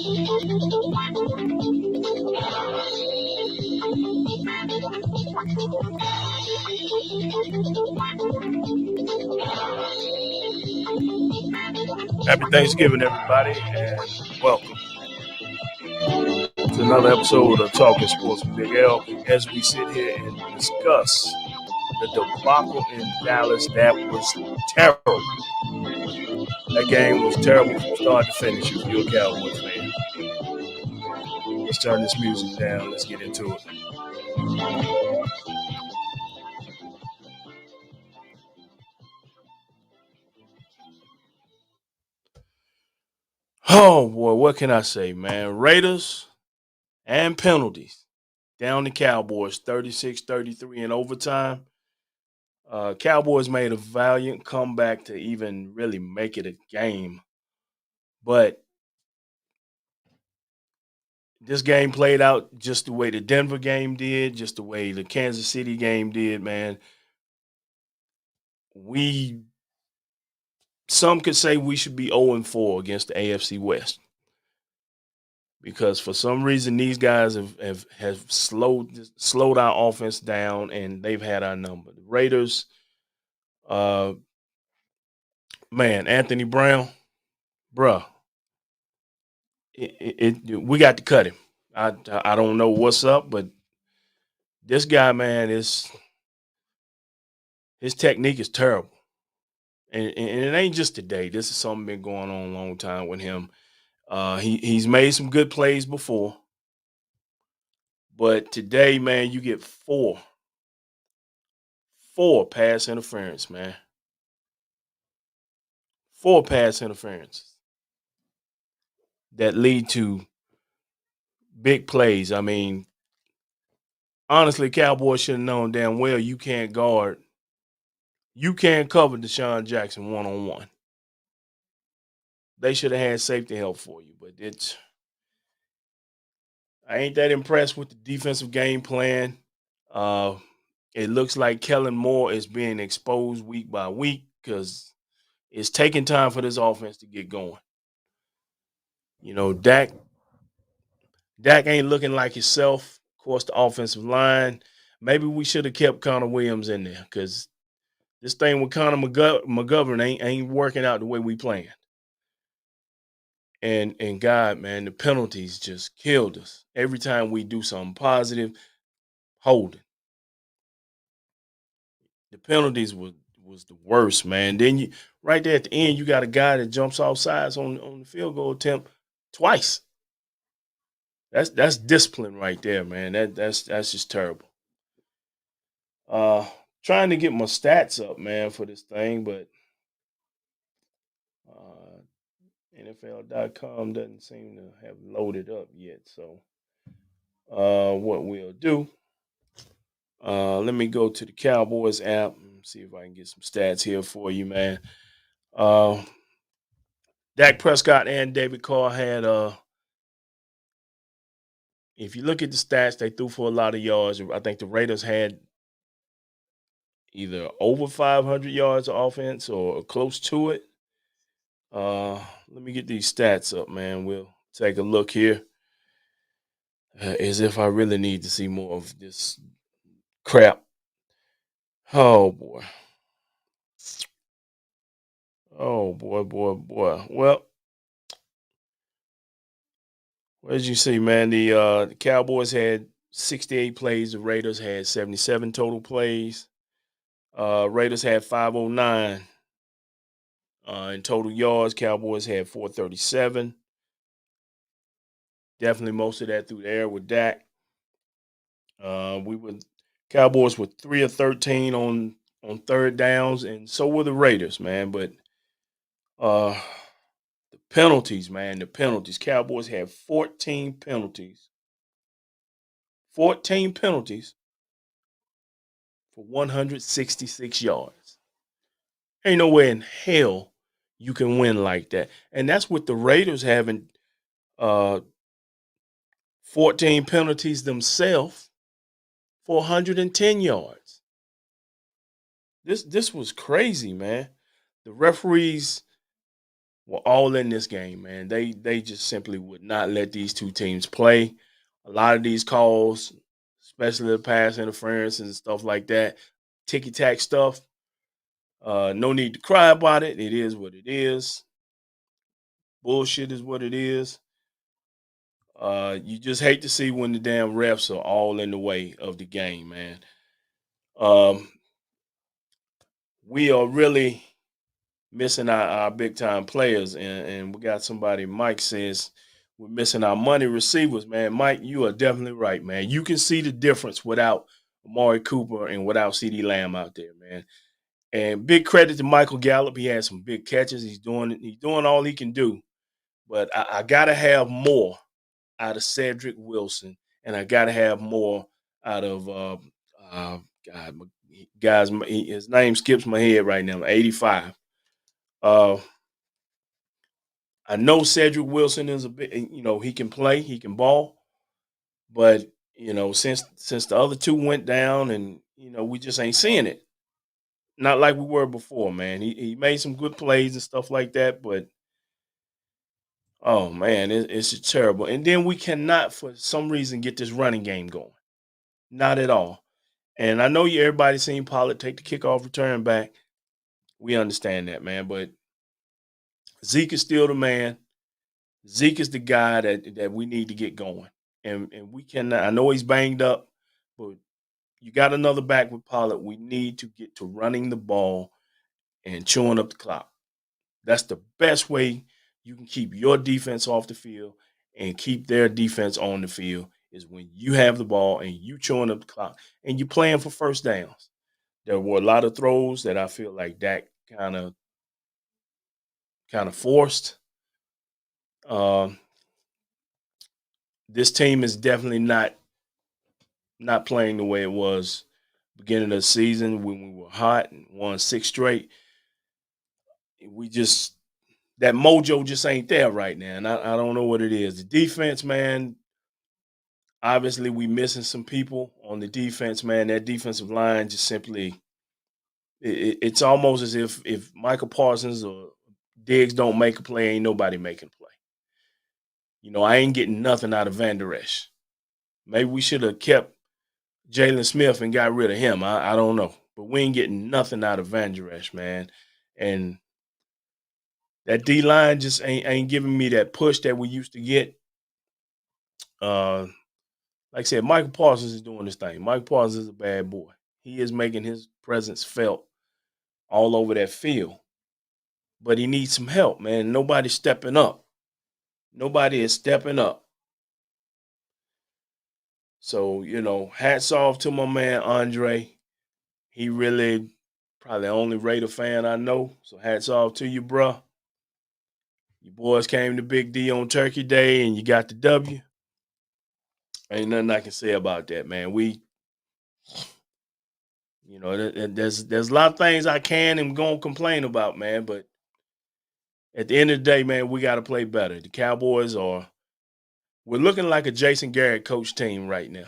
Happy Thanksgiving, everybody, and welcome to another episode of Talking Sports with Big L. As we sit here and discuss the debacle in Dallas, that was terrible. That game was terrible from start to finish. If you're a Cowboys fan, let's turn this music down. Let's get into it. Oh boy, what can I say, man? Raiders and penalties down the Cowboys 36-33 in overtime. Cowboys made a valiant comeback to even really make it a game. But this game played out just the way the Denver game did, just the way the Kansas City game did, man. Some could say we should be 0-4 against the AFC West. Because for some reason these guys have slowed our offense down and they've had our number. The Raiders, man, Anthony Brown, bruh, we got to cut him. I don't know what's up, but this guy, man, his technique is terrible. And it ain't just today. This is something been going on a long time with him. He's made some good plays before. But today, man, you get four pass interference, man. 4 pass interferences that lead to big plays. I mean, honestly, Cowboys should have known damn well you can't cover Deshaun Jackson one-on-one. They should have had safety help for you, but I ain't that impressed with the defensive game plan. It looks like Kellen Moore is being exposed week by week because it's taking time for this offense to get going. You know, Dak ain't looking like himself. Of course, the offensive line. Maybe we should have kept Connor Williams in there because this thing with Connor McGovern ain't working out the way we planned. And God, man, the penalties just killed us. Every time we do something positive, holding. The penalties was the worst, man. Then you right there at the end, you got a guy that jumps off sides on the field goal attempt twice. That's discipline right there, man. That's just terrible. Trying to get my stats up, man, for this thing, but NFL.com doesn't seem to have loaded up yet. So what we'll do, let me go to the Cowboys app and see if I can get some stats here for you, man. Dak Prescott and David Carr had if you look at the stats, they threw for a lot of yards. I think the Raiders had either over 500 yards of offense or close to it. Let me get these stats up, man. We'll take a look here. As if I really need to see more of this crap. Oh boy. Oh boy. Well, as you see, man, the Cowboys had 68 plays. The Raiders had 77 total plays. Raiders had 509 in total yards. Cowboys had 437. Definitely most of that through the air with Dak. Cowboys were 3 of 13 on third downs, and so were the Raiders, man. But the penalties, man, the penalties. Cowboys had 14 penalties. 14 penalties for 166 yards. Ain't no way in hell you can win like that. And that's with the Raiders having 14 penalties themselves for 110 yards. This was crazy, man. The referees were all in this game, man. They just simply would not let these two teams play. A lot of these calls, especially the pass interference and stuff like that, ticky tack stuff. No need to cry about it. It is what it is. Bullshit is what it is. You just hate to see when the damn refs are all in the way of the game, man. Um, we are really missing our big time players, and we got somebody. Mike says we're missing our money receivers, man. Mike, you are definitely right, man. You can see the difference without Amari Cooper and without CeeDee Lamb out there, man. And big credit to Michael Gallup. He had some big catches. He's doing all he can do. But I gotta have more out of Cedric Wilson, and I gotta have more out of uh, God, guys. His name skips my head right now. 85. Uh, I know Cedric Wilson is a bit. He can play, he can ball, but since the other two went down, and we just ain't seeing it. Not like we were before, man. He made some good plays and stuff like that, but oh man, it's just terrible. And then we cannot, for some reason, get this running game going. Not at all. And I know everybody's seen Pollard take the kickoff return back. We understand that, man. But Zeke is still the man. Zeke is the guy that we need to get going. And we cannot. I know he's banged up, but you got another back with Pollard. We need to get to running the ball and chewing up the clock. That's the best way you can keep your defense off the field and keep their defense on the field is when you have the ball and you chewing up the clock and you playing for first downs. There were a lot of throws that I feel like Dak kind of forced. Um, this team is definitely not playing the way it was beginning of the season when we were hot and won six straight. We just that mojo just ain't there right now, and I don't know what it is. The defense, man. Obviously, we missing some people on the defense, man. That defensive line just simply it's almost as if Michael Parsons or Diggs don't make a play, ain't nobody making a play. I ain't getting nothing out of Van Der Esch. Maybe we should have kept Jalen Smith and got rid of him. I don't know. But we ain't getting nothing out of Van Der Esch, man. And that D line just ain't giving me that push that we used to get. Like I said, Michael Parsons is doing this thing. Mike Parsons is a bad boy. He is making his presence felt all over that field. But he needs some help, man. Nobody's stepping up. Nobody is stepping up. So, hats off to my man Andre. He really probably the only Raider fan I know. So hats off to you, bruh. You boys came to Big D on Turkey Day and you got the W. Ain't nothing I can say about that, man. There's a lot of things I can and gonna complain about, man. But at the end of the day, man, we got to play better. The Cowboys we're looking like a Jason Garrett coach team right now.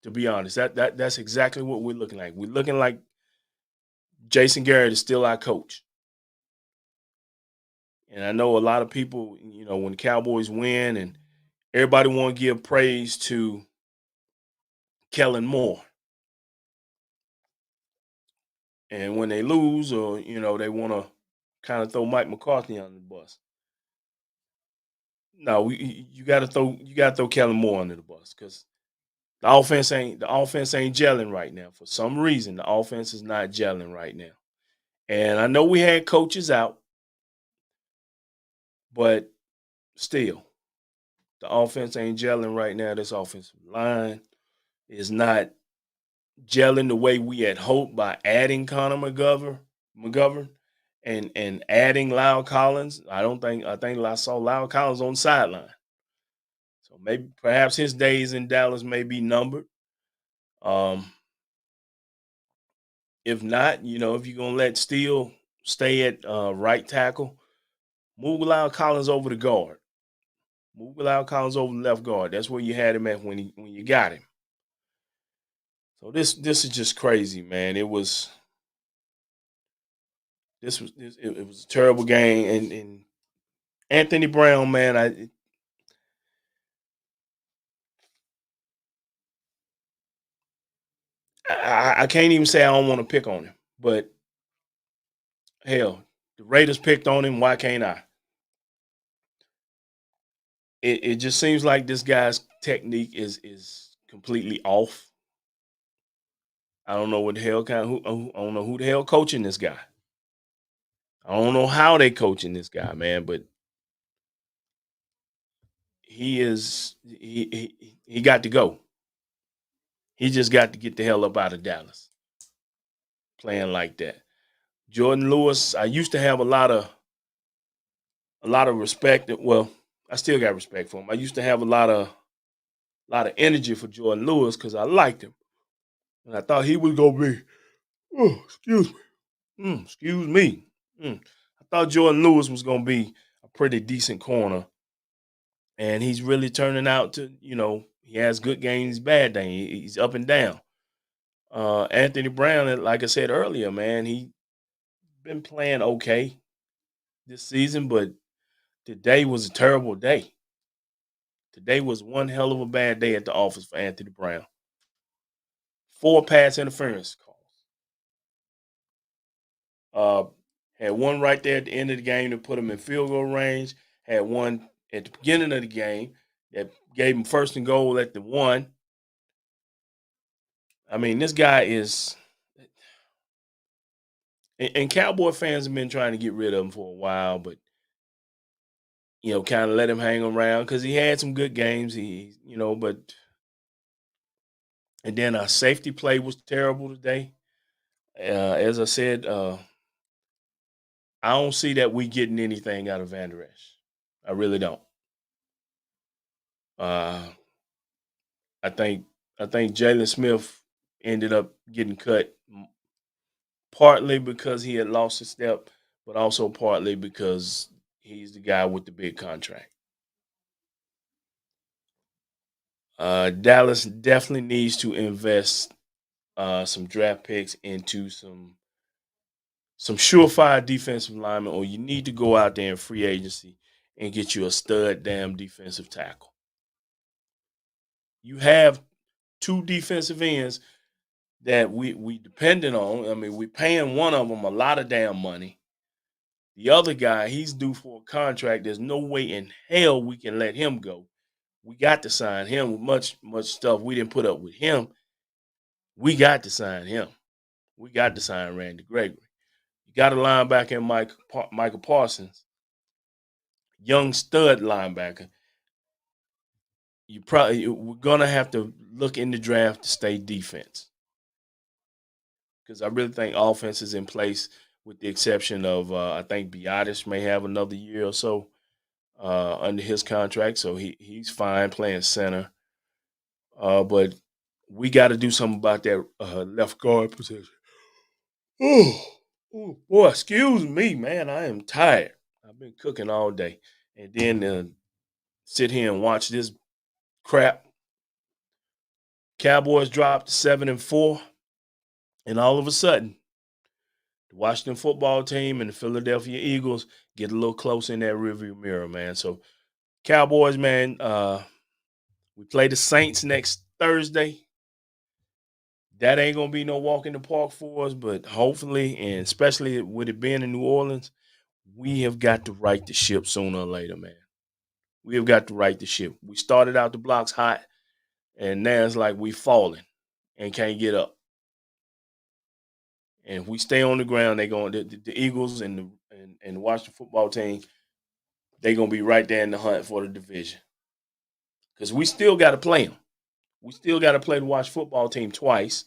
To be honest, that's exactly what we're looking like. We're looking like Jason Garrett is still our coach. And I know a lot of people, when the Cowboys win and everybody want to give praise to Kellen Moore. And when they lose or, they want to kind of throw Mike McCarthy under the bus. No, you got to throw Kellen Moore under the bus because the offense ain't gelling right now. For some reason, the offense is not gelling right now. And I know we had coaches out, but still, the offense ain't gelling right now. This offensive line is not gelling the way we had hoped by adding Connor McGovern and adding Lyle Collins. I think I saw Lyle Collins on the sideline. So maybe perhaps his days in Dallas may be numbered. Um, if not, if you're gonna let Steele stay at right tackle, move Lyle Collins over to guard. Move Lyle Collins over to left guard. That's where you had him at when you got him. So this is just crazy, man. It was a terrible game, and Anthony Brown, man, I can't even say I don't want to pick on him, but hell, the Raiders picked on him. Why can't I? It just seems like this guy's technique is completely off. I don't know what the hell I don't know who the hell coaching this guy. I don't know how they coaching this guy, man, but he got to go. He just got to get the hell up out of Dallas playing like that. Jordan Lewis, I used to have a lot of respect. Well, I still got respect for him. I used to have a lot of energy for Jordan Lewis because I liked him. And I thought he was gonna be, oh, excuse me. Excuse me. I thought Jordan Lewis was gonna be a pretty decent corner. And he's really turning out to, he has good games, bad days. He's up and down. Anthony Brown, like I said earlier, man, he been playing okay this season, but today was a terrible day. Today was one hell of a bad day at the office for Anthony Brown. 4 pass interference calls. Uh, had one right there at the end of the game to put him in field goal range. Had one at the beginning of the game that gave him first and goal at the 1. I mean, this guy is, and Cowboy fans have been trying to get rid of him for a while, but kind of let him hang around because he had some good games. But and then our safety play was terrible today. As I said, I don't see that we getting anything out of Van Der Esch. I really don't. Uh, I think Jalen Smith ended up getting cut partly because he had lost his step, but also partly because he's the guy with the big contract. Dallas definitely needs to invest some draft picks into some surefire defensive linemen, or you need to go out there in free agency and get you a stud damn defensive tackle. You have 2 defensive ends that we dependent on. I mean, we paying one of them a lot of damn money. The other guy, he's due for a contract. There's no way in hell we can let him go. We got to sign him with much stuff we didn't put up with him. We got to sign him. We got to sign Randy Gregory. You got a linebacker in Michael Parsons, young stud linebacker. We're gonna have to look in the draft to stay defense because I really think offense is in place with the exception of I think Biotis may have another year or so under his contract, so he's fine playing center. But we got to do something about that left guard position. Oh, boy, excuse me, man. I am tired. I've been cooking all day, and then sit here and watch this crap. Cowboys dropped to 7-4, and all of a sudden, the Washington football team and the Philadelphia Eagles get a little close in that rearview mirror, man. So, Cowboys, man, we play the Saints next Thursday. That ain't gonna be no walk in the park for us, but hopefully, and especially with it being in New Orleans, we have got to right the ship sooner or later, man. We have got to right the ship. We started out the blocks hot, and now it's like we falling and can't get up. And if we stay on the ground, they going the Eagles and the Washington football team. They're gonna be right there in the hunt for the division because we still got to play them. We still got to play the Washington football team twice.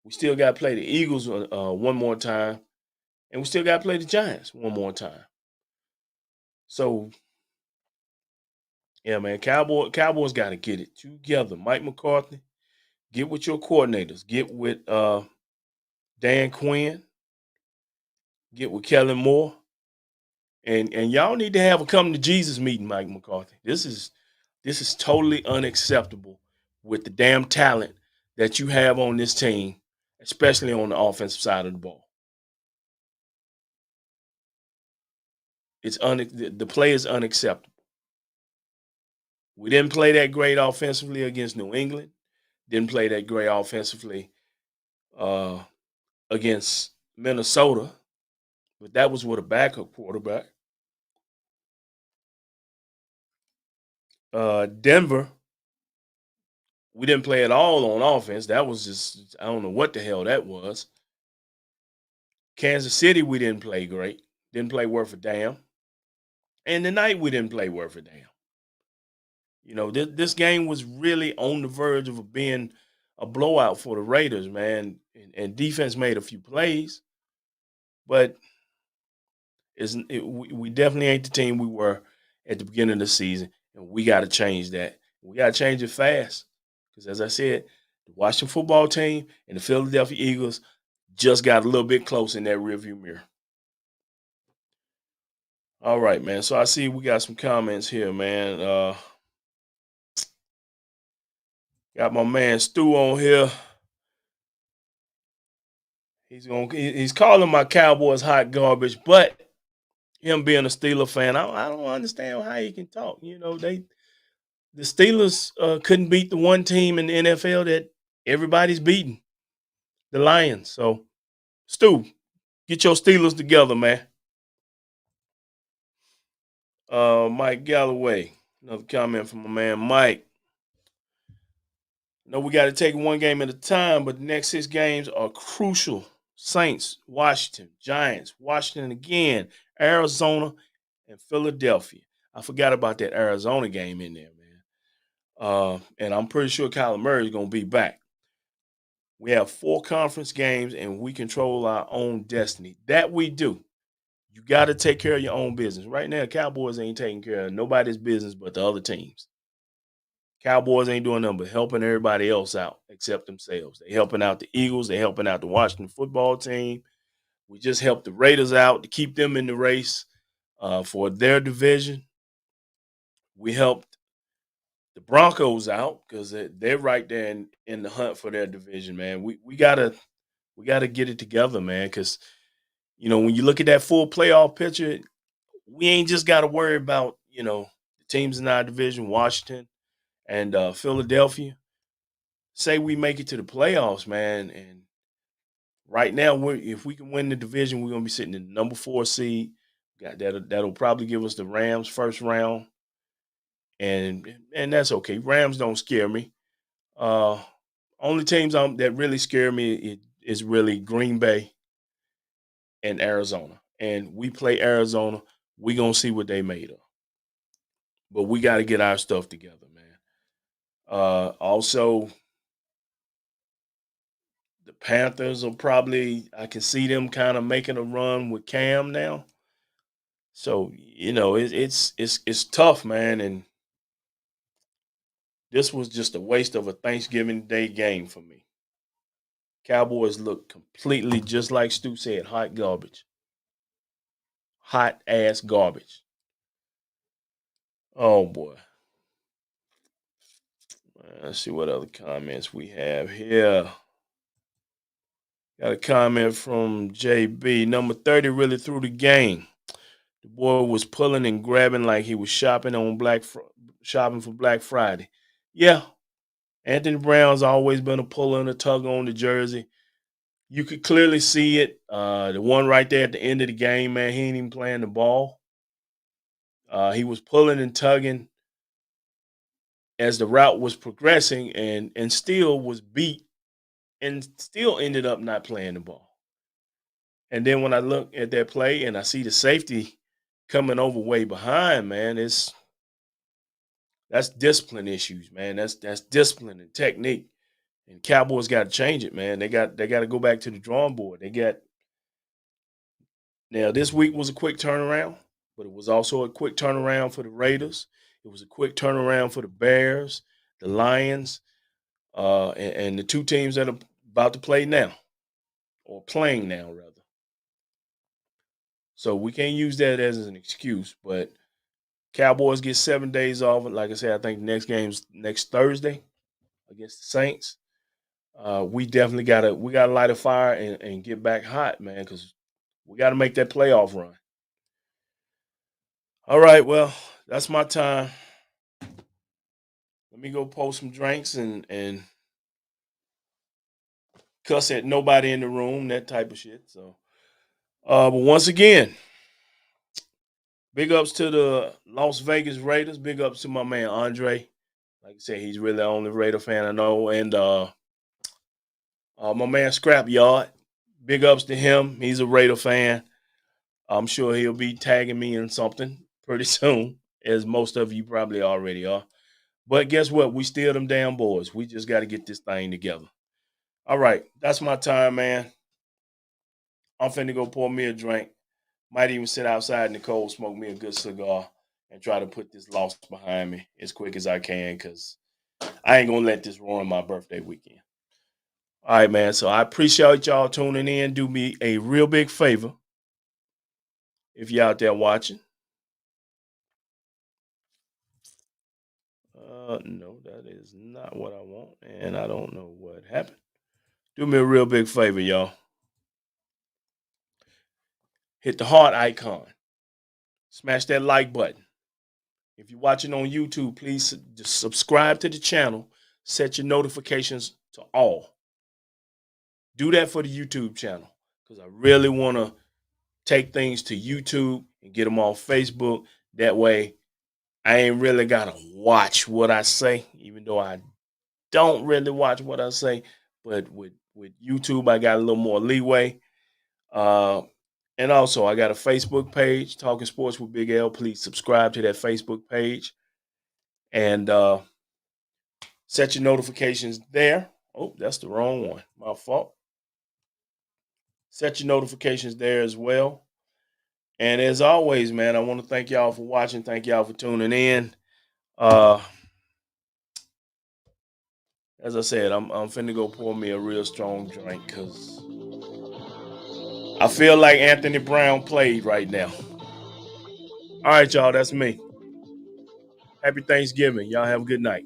We still got to play the Eagles one more time, and we still got to play the Giants one more time. So, yeah, man, Cowboys got to get it together. Mike McCarthy, get with your coordinators. Get with Dan Quinn. Get with Kellen Moore. And y'all need to have a come to Jesus meeting, Mike McCarthy. This is totally unacceptable with the damn talent that you have on this team, especially on the offensive side of the ball. The play is unacceptable. We didn't play that great offensively against New England. Didn't play that great offensively uh, against Minnesota, but that was with a backup quarterback. Denver, we didn't play at all on offense. That was just, I don't know what the hell that was. Kansas City, we didn't play great. Didn't play worth a damn. And tonight we didn't play worth a damn. This game was really on the verge of being a blowout for the Raiders, man. And defense made a few plays, but we definitely ain't the team we were at the beginning of the season, and we got to change that. We got to change it fast because, as I said, the Washington football team and the Philadelphia Eagles just got a little bit close in that rearview mirror. All right, man. So I see we got some comments here, man. Got my man Stu on here. He's calling my Cowboys hot garbage, but him being a Steeler fan, I don't understand how he can talk. The Steelers couldn't beat the one team in the NFL that everybody's beating, the Lions. So, Stu, get your Steelers together, man. Mike Galloway, another comment from my man Mike. No, we got to take one game at a time, but the next 6 games are crucial. Saints, Washington, Giants, Washington again, Arizona, and Philadelphia. I forgot about that Arizona game in there, man. And I'm pretty sure Kyler Murray is going to be back. We have 4 conference games, and we control our own destiny. That we do. You got to take care of your own business. Right now, Cowboys ain't taking care of nobody's business but the other teams. Cowboys ain't doing nothing but helping everybody else out except themselves. They helping out the Eagles. They helping out the Washington football team. We just helped the Raiders out to keep them in the race for their division. We helped the Broncos out because they're right there in the hunt for their division, man. We gotta get it together, man. Because when you look at that full playoff picture, we ain't just got to worry about the teams in our division, Washington and Philadelphia. Say we make it to the playoffs, man, and right now if we can win the division, we're gonna be sitting in the number 4 seed. Got that'll probably give us the Rams first round, and that's okay. Rams don't scare me. Uh, Only teams that really scare me is really Green Bay and Arizona, and we play Arizona. We gonna see what they made of, but we got to get our stuff together, man. Also, the Panthers will probably I can see them kind of making a run with Cam now. So it's tough, man, and this was just a waste of a Thanksgiving Day game for me. Cowboys look completely just like Stu said, hot garbage, hot ass garbage. Oh boy, let's see what other comments we have here. Got a comment from JB. Number 30 really threw the game. The boy was pulling and grabbing like he was shopping for Black Friday. Yeah, Anthony Brown's always been a puller and a tugger on the jersey. You could clearly see it. The one right there at the end of the game, man, he ain't even playing the ball. He was pulling and tugging as the route was progressing and still was beat and still ended up not playing the ball. And then when I look at that play and I see the safety coming over way behind, man, that's discipline issues, man. That's discipline and technique. And Cowboys got to change it, man. They got to go back to the drawing board. Now this week was a quick turnaround, but it was also a quick turnaround for the Raiders. It was a quick turnaround for the Bears, the Lions, and the 2 teams that are about to play now, or playing now rather. So we can't use that as an excuse, but Cowboys get 7 days off. Like I said, I think the next game's next Thursday against the Saints. We definitely gotta light a fire and get back hot, man, because we gotta make that playoff run. All right, well, that's my time. Let me go pour some drinks and cuss at nobody in the room, that type of shit. So, but once again, big ups to the Las Vegas Raiders. Big ups to my man Andre. Like I said, he's really the only Raider fan I know. And my man Scrap Yard. Big ups to him. He's a Raider fan. I'm sure he'll be tagging me in something pretty soon, as most of you probably already are. But guess what? We still them damn boys. We just got to get this thing together. All right, that's my time, man. I'm finna go pour me a drink. Might even sit outside in the cold, smoke me a good cigar, and try to put this loss behind me as quick as I can, because I ain't gonna let this ruin my birthday weekend. All right, man. So I appreciate y'all tuning in. Do me a real big favor if you're out there watching. No, that is not what I want, and I don't know what happened. Do me a real big favor, y'all. Hit the heart icon. Smash that like button. If you're watching on YouTube, please subscribe to the channel. Set your notifications to all. Do that for the YouTube channel, because I really want to take things to YouTube and get them on Facebook. That way, I ain't really got to watch what I say, even though I don't really watch what I say. But with YouTube, I got a little more leeway. Uh, and also, I got a Facebook page, Talking Sports with Big L. Please subscribe to that Facebook page and set your notifications there. Oh, that's the wrong one. My fault. Set your notifications there as well. And as always, man, I want to thank y'all for watching. Thank y'all for tuning in. Uh, as I said, I'm finna go pour me a real strong drink because I feel like Anthony Brown played right now. All right, y'all, that's me. Happy Thanksgiving. Y'all have a good night.